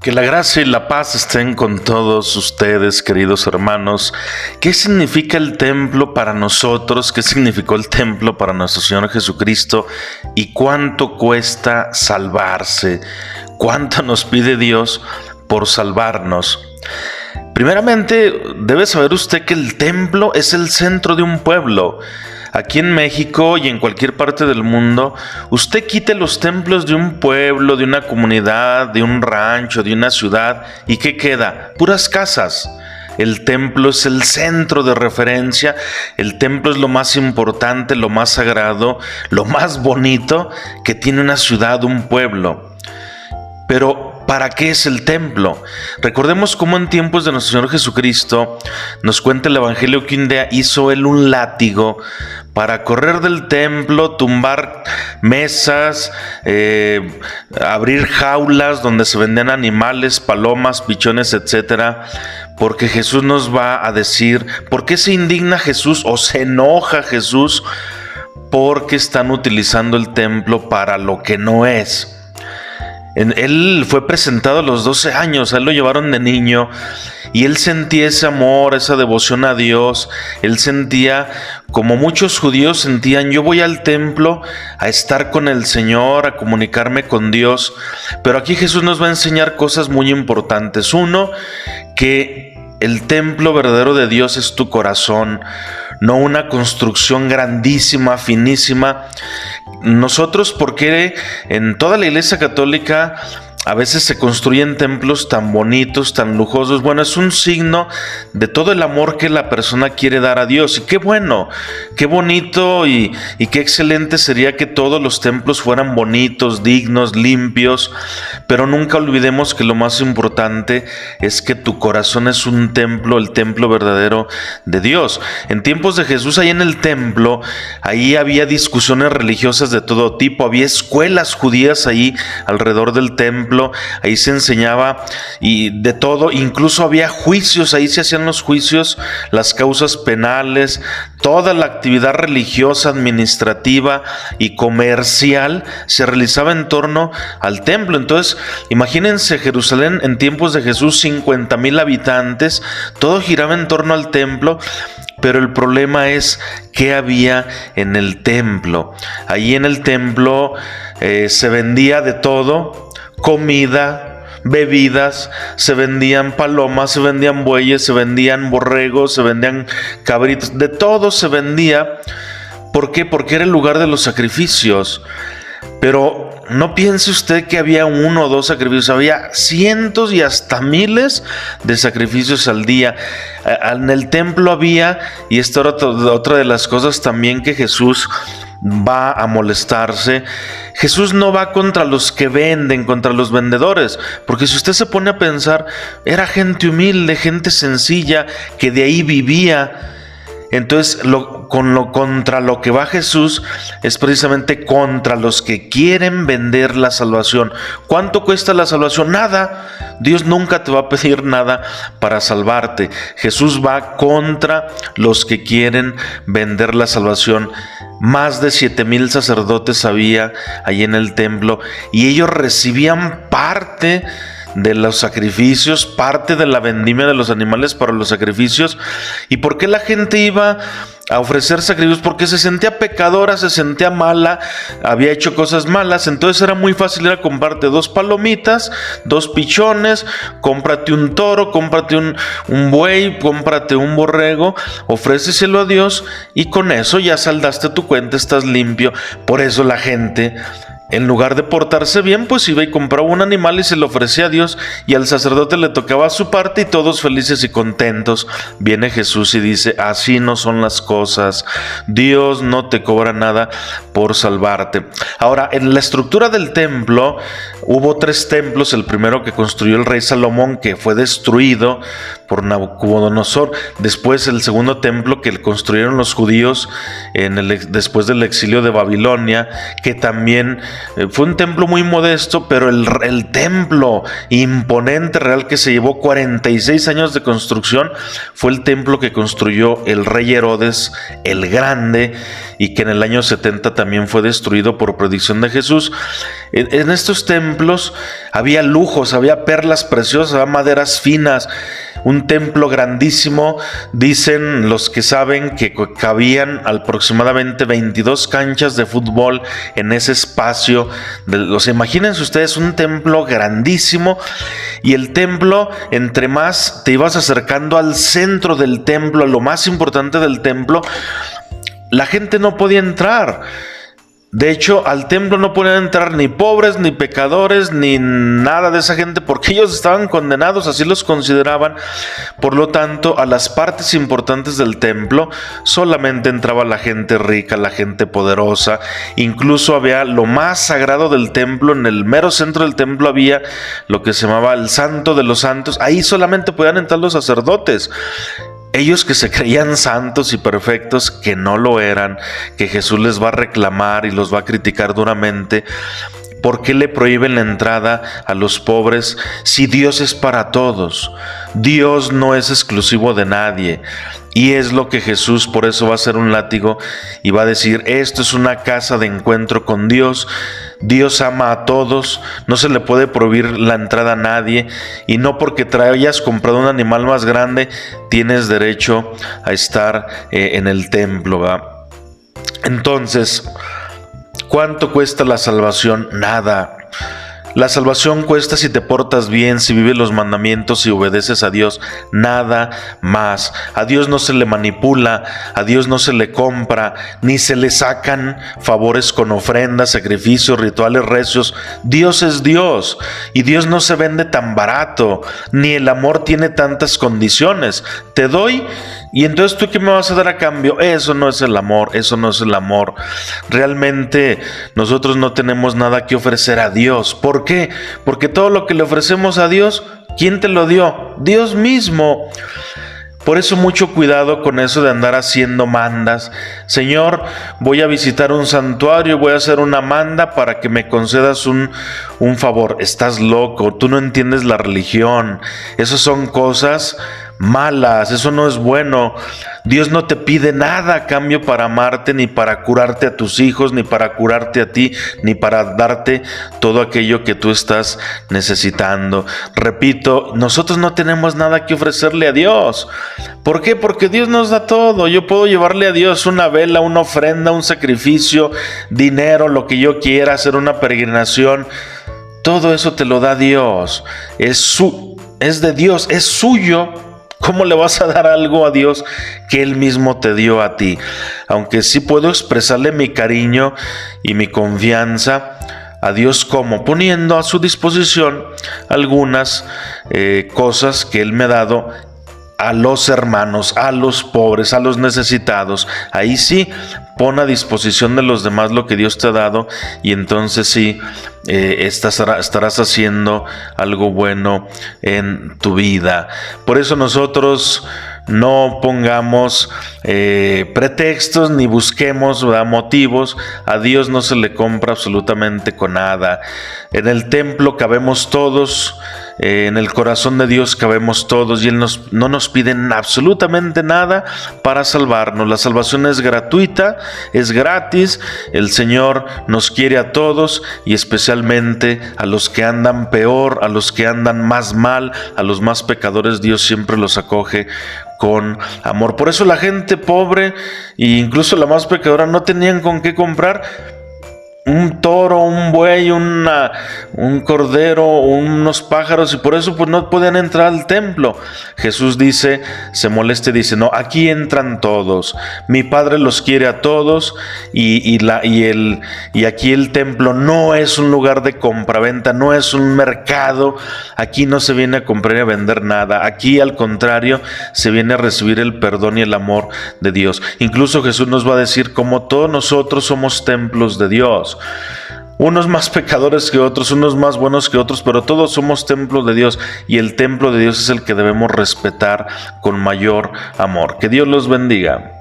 Que la gracia y la paz estén con todos ustedes, queridos hermanos. ¿Qué significa el templo para nosotros? ¿Qué significó el templo para nuestro Señor Jesucristo? ¿Y cuánto cuesta salvarse? ¿Cuánto nos pide Dios por salvarnos? Primeramente, debe saber usted que el templo es el centro de un pueblo. Aquí en México y en cualquier parte del mundo, usted quite los templos de un pueblo, de una comunidad, de un rancho, de una ciudad, ¿y qué queda? Puras casas. El templo es el centro de referencia, el templo es lo más importante, lo más sagrado, lo más bonito que tiene una ciudad, un pueblo. Pero, ¿para qué es el templo? Recordemos cómo en tiempos de nuestro Señor Jesucristo, nos cuenta el Evangelio que un día hizo Él un látigo para correr del templo, tumbar mesas, abrir jaulas donde se vendían animales, palomas, pichones, etc. Porque Jesús nos va a decir, ¿por qué se indigna Jesús o se enoja Jesús? Porque están utilizando el templo para lo que no es. Él fue presentado a los 12 años, a él lo llevaron de niño y él sentía ese amor, esa devoción a Dios. Él sentía, como muchos judíos sentían, yo voy al templo a estar con el Señor, a comunicarme con Dios. Pero aquí Jesús nos va a enseñar cosas muy importantes. Uno, que el templo verdadero de Dios es tu corazón, no una construcción grandísima, finísima. Nosotros, porque en toda la Iglesia Católica a veces se construyen templos tan bonitos, tan lujosos. Bueno, es un signo de todo el amor que la persona quiere dar a Dios. Y qué bueno, qué bonito y qué excelente sería que todos los templos fueran bonitos, dignos, limpios. Pero nunca olvidemos que lo más importante es que tu corazón es un templo, el templo verdadero de Dios. En tiempos de Jesús, ahí en el templo, ahí había discusiones religiosas de todo tipo. Había escuelas judías ahí alrededor del templo. Ahí se enseñaba y de todo, incluso había juicios, ahí se hacían los juicios, las causas penales, toda la actividad religiosa, administrativa y comercial se realizaba en torno al templo. Entonces, imagínense Jerusalén en tiempos de Jesús, 50,000 habitantes, todo giraba en torno al templo. Pero el problema es qué había en el templo. Allí en el templo se vendía de todo. Comida, bebidas, se vendían palomas, se vendían bueyes, se vendían borregos, se vendían cabritos, de todo se vendía. ¿Por qué? Porque era el lugar de los sacrificios. Pero no piense usted que había uno o dos sacrificios, había cientos y hasta miles de sacrificios al día. En el templo había, y esta era otra de las cosas también que Jesús va a molestarse. Jesús no va contra los que venden, contra los vendedores, porque si usted se pone a pensar, era gente humilde, gente sencilla, que de ahí vivía. Entonces, contra lo que va Jesús es precisamente contra los que quieren vender la salvación. ¿Cuánto cuesta la salvación? Nada. Dios nunca te va a pedir nada para salvarte. Jesús va contra los que quieren vender la salvación. Más de 7,000 sacerdotes había ahí en el templo y ellos recibían parte de los sacrificios, parte de la vendimia de los animales para los sacrificios. ¿Y por qué la gente iba a ofrecer sacrificios? Porque se sentía pecadora, se sentía mala, había hecho cosas malas. Entonces era muy fácil ir a comprarte 2 palomitas, 2 pichones, cómprate un toro, cómprate un buey, cómprate un borrego, ofréceselo a Dios y con eso ya saldaste tu cuenta, estás limpio. Por eso la gente, en lugar de portarse bien, pues iba y compraba un animal y se lo ofrecía a Dios, y al sacerdote le tocaba su parte y todos felices y contentos. Viene Jesús y dice, así no son las cosas. Dios no te cobra nada por salvarte. Ahora, en la estructura del templo, hubo 3 templos. El primero que construyó el rey Salomón, que fue destruido por Nabucodonosor. Después el segundo templo que construyeron los judíos después del exilio de Babilonia, que también fue un templo muy modesto, pero el templo imponente real que se llevó 46 años de construcción fue el templo que construyó el rey Herodes el Grande, y que en el año 70 también fue destruido por predicción de Jesús. En estos templos había lujos, había perlas preciosas, había maderas finas, un templo grandísimo. Dicen los que saben que cabían aproximadamente 22 canchas de fútbol en ese espacio. Imagínense ustedes un templo grandísimo, y el templo, entre más te ibas acercando al centro del templo, a lo más importante del templo, la gente no podía entrar. De hecho, al templo no podían entrar ni pobres, ni pecadores, ni nada de esa gente, porque ellos estaban condenados, así los consideraban. Por lo tanto, a las partes importantes del templo solamente entraba la gente rica, la gente poderosa. Incluso había lo más sagrado del templo, en el mero centro del templo había lo que se llamaba el Santo de los Santos. Ahí solamente podían entrar los sacerdotes. Ellos que se creían santos y perfectos, que no lo eran, que Jesús les va a reclamar y los va a criticar duramente. ¿Por qué le prohíben la entrada a los pobres si Dios es para todos? Dios no es exclusivo de nadie. Y es lo que Jesús por eso va a hacer un látigo y va a decir: esto es una casa de encuentro con Dios. Dios ama a todos, no se le puede prohibir la entrada a nadie, y no porque hayas comprado un animal más grande tienes derecho a estar en el templo, ¿verdad? Entonces, ¿cuánto cuesta la salvación? Nada. La salvación cuesta si te portas bien, si vives los mandamientos y obedeces a Dios, nada más. A Dios no se le manipula, a Dios no se le compra, ni se le sacan favores con ofrendas, sacrificios, rituales recios. Dios es Dios, y Dios no se vende tan barato, ni el amor tiene tantas condiciones. Te doy, y entonces ¿tú qué me vas a dar a cambio? Eso no es el amor, eso no es el amor. Realmente nosotros no tenemos nada que ofrecer a Dios. ¿Por qué? Porque todo lo que le ofrecemos a Dios, ¿quién te lo dio? Dios mismo. Por eso mucho cuidado con eso de andar haciendo mandas. Señor, voy a visitar un santuario, voy a hacer una manda para que me concedas un favor. Estás loco, tú no entiendes la religión. Esas son cosas malas, eso no es bueno. Dios no te pide nada a cambio para amarte, ni para curarte a tus hijos, ni para curarte a ti, ni para darte todo aquello que tú estás necesitando. Repito, nosotros no tenemos nada que ofrecerle a Dios. ¿Por qué? Porque Dios nos da todo. Yo puedo llevarle a Dios una vela, una ofrenda, un sacrificio, dinero, lo que yo quiera, hacer una peregrinación. Todo eso te lo da Dios. Es de Dios, es suyo. ¿Cómo le vas a dar algo a Dios que Él mismo te dio a ti? Aunque sí puedo expresarle mi cariño y mi confianza a Dios, como poniendo a su disposición algunas cosas que Él me ha dado a los hermanos, a los pobres, a los necesitados. Ahí sí, pon a disposición de los demás lo que Dios te ha dado, y entonces sí, estarás haciendo algo bueno en tu vida. Por eso nosotros no pongamos pretextos ni busquemos motivos. A Dios no se le compra absolutamente con nada. En el templo cabemos todos, en el corazón de Dios cabemos todos, y Él no nos pide absolutamente nada para salvarnos. La salvación es gratuita, es gratis. El Señor nos quiere a todos, y especialmente a los que andan peor, a los que andan más mal, a los más pecadores. Dios siempre los acoge con amor. Por eso la gente pobre e incluso la más pecadora no tenían con qué comprar un toro, un buey, un cordero, unos pájaros, y por eso pues no podían entrar al templo. Jesús dice, se molesta y dice: no, aquí entran todos. Mi Padre los quiere a todos, y aquí el templo no es un lugar de compraventa, no es un mercado. Aquí no se viene a comprar y a vender nada. Aquí, al contrario, se viene a recibir el perdón y el amor de Dios. Incluso Jesús nos va a decir como todos nosotros somos templos de Dios. Unos más pecadores que otros, unos más buenos que otros, pero todos somos templos de Dios, y el templo de Dios es el que debemos respetar con mayor amor. Que Dios los bendiga.